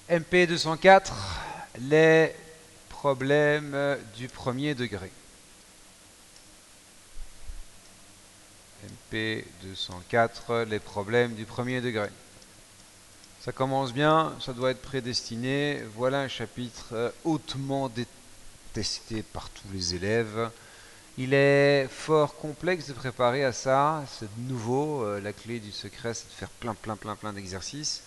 MP 204, les problèmes du premier degré. MP 204, les problèmes du premier degré. Ça commence bien, ça doit être prédestiné. Voilà un chapitre hautement détesté par tous les élèves. Il est fort complexe de préparer à ça. C'est nouveau. La clé du secret, c'est de faire plein d'exercices.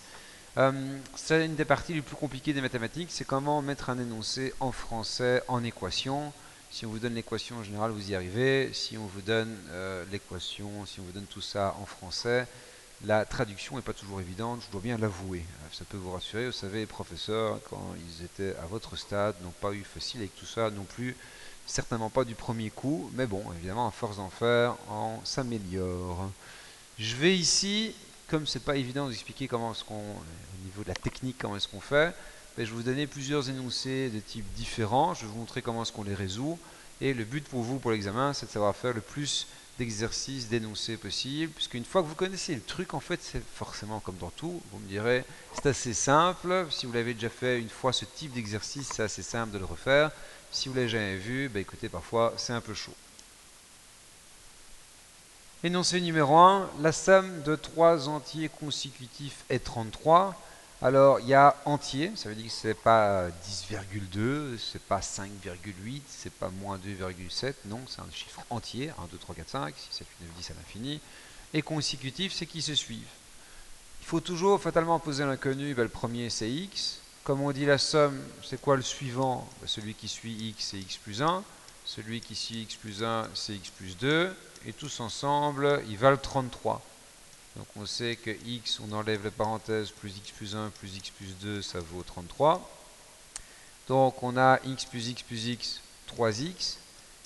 C'est une des parties les plus compliquées des mathématiques, c'est comment mettre un énoncé en français en équation. Si on vous donne l'équation en général, vous y arrivez. Si on vous donne l'équation, si on vous donne tout ça en français, la traduction n'est pas toujours évidente, je dois bien l'avouer. Ça peut vous rassurer, vous savez, les professeurs, quand ils étaient à votre stade, n'ont pas eu facile avec tout ça non plus. Certainement pas du premier coup, mais bon, évidemment, à force d'en faire, on s'améliore. Je vais ici, comme c'est pas évident d'expliquer comment est-ce qu'on, au niveau de la technique, comment est-ce qu'on fait, ben, je vais vous donner plusieurs énoncés de types différents. Je vais vous montrer comment est-ce qu'on les résout. Et le but pour vous, pour l'examen, c'est de savoir faire le plus d'exercices d'énoncés possible. Puisqu'une fois que vous connaissez le truc, en fait, c'est forcément comme dans tout. Vous me direz, c'est assez simple. Si vous l'avez déjà fait une fois ce type d'exercice, c'est assez simple de le refaire. Si vous l'avez jamais vu, ben, écoutez, parfois, c'est un peu chaud. Énoncé numéro 1, la somme de trois entiers consécutifs est 33. Alors, il y a entier, ça veut dire que ce n'est pas 10,2, c'est pas 5,8, c'est pas moins 2,7, non, c'est un chiffre entier, 1, 2, 3, 4, 5, 6, 7, 8, 9, 10 à l'infini. Et consécutif, c'est qui se suivent. Il faut toujours fatalement poser l'inconnu, ben, le premier c'est x. Comme on dit la somme, c'est quoi le suivant? Ben, celui qui suit x, c'est x plus 1. Celui qui suit x plus 1, c'est x plus 2. Et tous ensemble, ils valent 33. Donc on sait que x, on enlève les parenthèses, plus x plus 1 plus x plus 2, ça vaut 33. Donc on a x plus x, 3x,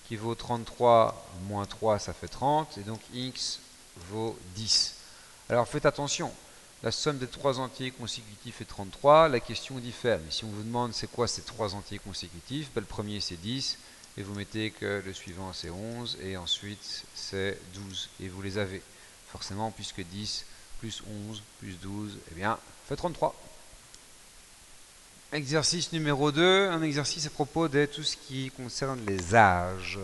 qui vaut 33, moins 3, ça fait 30. Et donc x vaut 10. Alors faites attention, la somme des trois entiers consécutifs est 33, la question diffère. Mais si on vous demande c'est quoi ces trois entiers consécutifs, ben, le premier c'est 10, et vous mettez que le suivant c'est 11, et ensuite c'est 12, et vous les avez. Forcément, puisque 10 plus 11 plus 12, eh bien, fait 33. Exercice numéro 2, un exercice à propos de tout ce qui concerne les âges.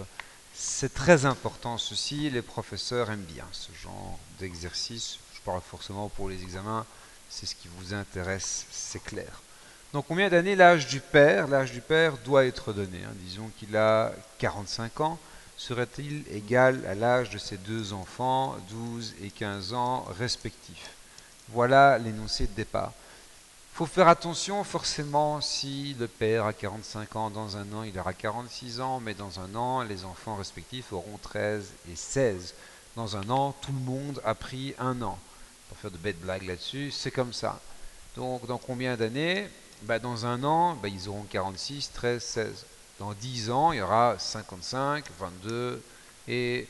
C'est très important ceci, les professeurs aiment bien ce genre d'exercice. Je parle forcément pour les examens, c'est ce qui vous intéresse, c'est clair. Donc combien d'années l'âge du père? L'âge du père doit être donné. Disons qu'il a 45 ans. Serait-il égal à l'âge de ses deux enfants, 12 et 15 ans respectifs? Voilà l'énoncé de départ. Il faut faire attention forcément si le père a 45 ans, dans un an il aura 46 ans, mais dans un an les enfants respectifs auront 13 et 16. Dans un an, tout le monde a pris un an. Pour faire de bêtes blagues là-dessus, c'est comme ça. Donc dans combien d'années? Dans un an, ils auront 46, 13, 16. Dans 10 ans, il y aura 55, 22 et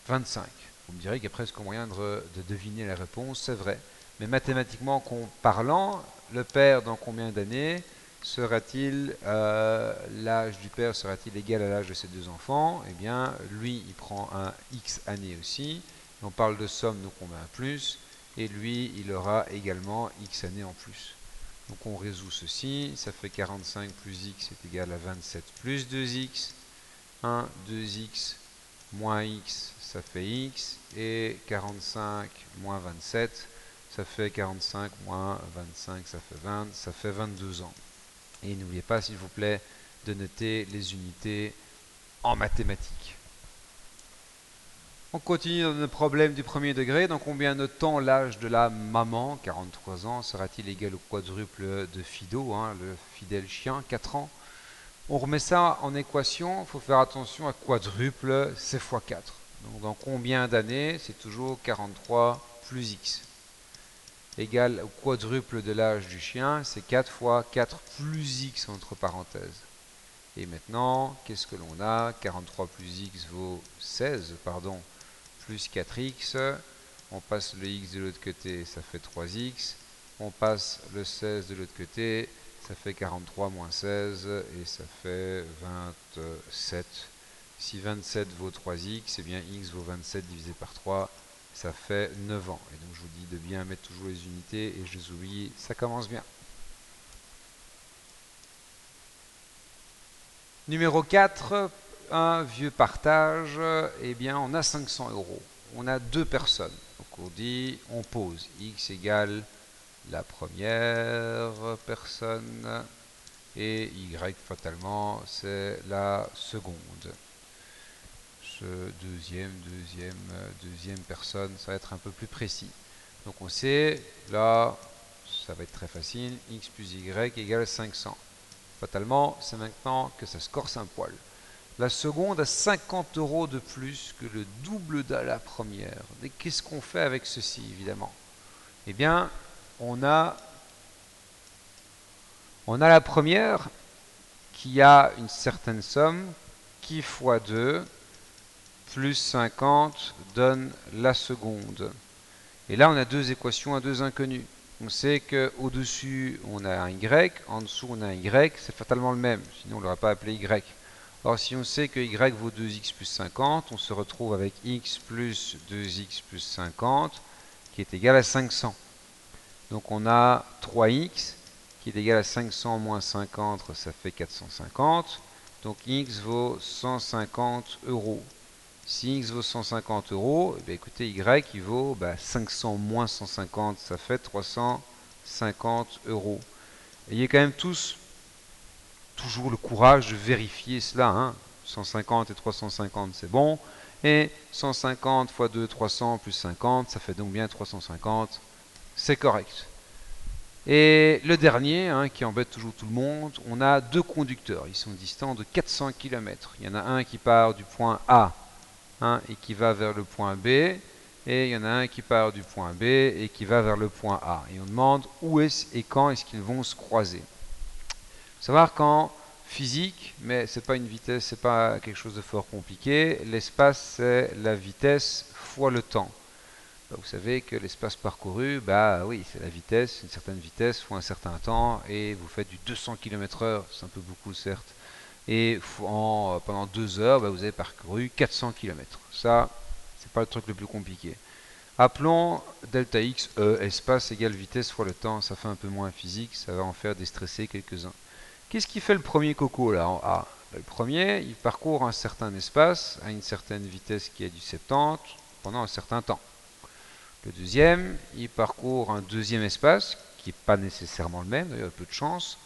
25. Vous me direz qu'il y a presque moyen de deviner la réponse, c'est vrai. Mais mathématiquement parlant, le père dans combien d'années sera-t-il, l'âge du père sera-t-il égal à l'âge de ses deux enfants? Eh bien, lui, il prend un X années aussi. On parle de somme, donc on met un plus. Et lui, il aura également X années en plus. Donc on résout ceci. Ça fait 45 plus X est égal à 27 plus 2X. 1, 2X moins X, ça fait X. Et 45 moins 27, ça fait 45 moins 25, ça fait 20, ça fait 22 ans. Et n'oubliez pas, s'il vous plaît, de noter les unités en mathématiques. On continue dans le problème du premier degré. Donc, combien de temps l'âge de la maman, 43 ans, sera-t-il égal au quadruple de Fido, le fidèle chien, 4 ans? On remet ça en équation. Il faut faire attention à quadruple, c'est x 4. Donc, dans combien d'années? C'est toujours 43 plus x. Égal au quadruple de l'âge du chien, c'est 4 fois 4 plus x entre parenthèses. Et maintenant, qu'est-ce que l'on a? 43 plus x vaut 16, pardon, plus 4x. On passe le x de l'autre côté, ça fait 3x. On passe le 16 de l'autre côté, ça fait 43 moins 16, et ça fait 27. Si 27 vaut 3x, eh bien x vaut 27 divisé par 3, ça fait 9 ans. Et donc je vous dis de bien mettre toujours les unités, et je les oublie, ça commence bien. Numéro 4, un vieux partage, eh bien on a 500 euros. On a deux personnes. Donc on dit, on pose x égale la première personne et y fatalement c'est la seconde. Ce deuxième personne, ça va être un peu plus précis. Donc on sait, là, ça va être très facile, x plus y égale 500. Fatalement, c'est maintenant que ça se corse un poil. La seconde a 50 euros de plus que le double de la première. Et qu'est-ce qu'on fait avec ceci, évidemment? Eh bien, on a la première qui a une certaine somme qui fois 2 plus 50 donne la seconde. Et là, on a deux équations à deux inconnus. On sait qu'au-dessus, on a un y, en dessous, on a un y, c'est fatalement le même, sinon on ne l'aurait pas appelé y. Or, si on sait que y vaut 2x plus 50, on se retrouve avec x plus 2x plus 50, qui est égal à 500. Donc on a 3x, qui est égal à 500 moins 50, ça fait 450. Donc x vaut 150 euros. Si x vaut 150 euros, eh écoutez, y il vaut 500 moins 150, ça fait 350 euros. Ayez quand même tous toujours le courage de vérifier cela. Hein. 150 et 350, c'est bon. Et 150 fois 2, 300 plus 50, ça fait donc bien 350. C'est correct. Et le dernier, hein, qui embête toujours tout le monde, on a deux conducteurs. Ils sont distants de 400 km. Il y en a un qui part du point A et qui va vers le point B, et il y en a un qui part du point B et qui va vers le point A. Et on demande où est-ce et quand est-ce qu'ils vont se croiser. Il faut savoir qu'en physique, mais c'est pas une vitesse, c'est pas quelque chose de fort compliqué, l'espace c'est la vitesse fois le temps. Vous savez que l'espace parcouru, oui, c'est la vitesse, une certaine vitesse fois un certain temps, et vous faites du 200 km/h, c'est un peu beaucoup certes, et pendant 2 heures, vous avez parcouru 400 km. Ça, c'est pas le truc le plus compliqué. Appelons delta x, espace égale vitesse fois le temps, ça fait un peu moins physique, ça va en faire déstresser quelques-uns. Qu'est-ce qui fait le premier coco là en A? Le premier, il parcourt un certain espace à une certaine vitesse qui est du 70 pendant un certain temps. Le deuxième, il parcourt un deuxième espace qui n'est pas nécessairement le même, d'ailleurs il y a peu de chance,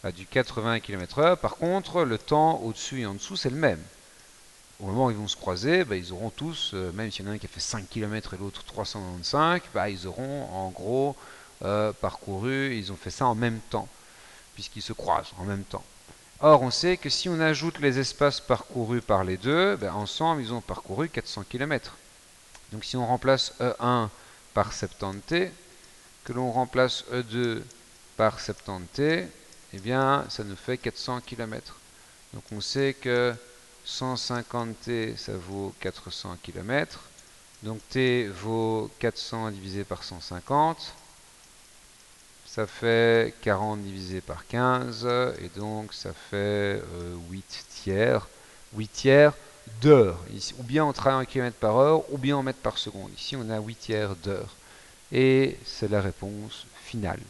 à du 80 km/h. Par contre, le temps au-dessus et en dessous, c'est le même. Au moment où ils vont se croiser, ils auront tous, même s'il y en a un qui a fait 5 km et l'autre 395, ils auront en gros parcouru, ils ont fait ça en même temps, puisqu'ils se croisent en même temps. Or, on sait que si on ajoute les espaces parcourus par les deux, ensemble, ils ont parcouru 400 km. Donc si on remplace E1 par 70t, que l'on remplace E2 par 70t, eh bien, ça nous fait 400 km. Donc on sait que 150t, ça vaut 400 km. Donc t vaut 400 divisé par 150. Ça fait 40 divisé par 15. Et donc ça fait 8 tiers. 8 tiers d'heure. Ou bien on travaille en km par heure, ou bien en mètres par seconde. Ici, on a 8 tiers d'heure. Et c'est la réponse finale.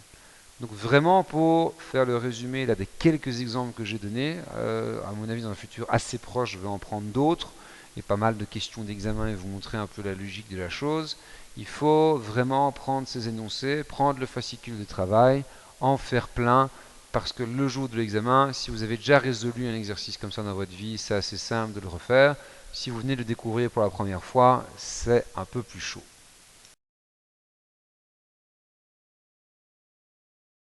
Donc vraiment, pour faire le résumé là, des quelques exemples que j'ai donnés, à mon avis, dans un futur assez proche, je vais en prendre d'autres, et pas mal de questions d'examen et vous montrer un peu la logique de la chose. Il faut vraiment prendre ces énoncés, prendre le fascicule de travail, en faire plein, parce que le jour de l'examen, si vous avez déjà résolu un exercice comme ça dans votre vie, c'est assez simple de le refaire. Si vous venez de le découvrir pour la première fois, c'est un peu plus chaud.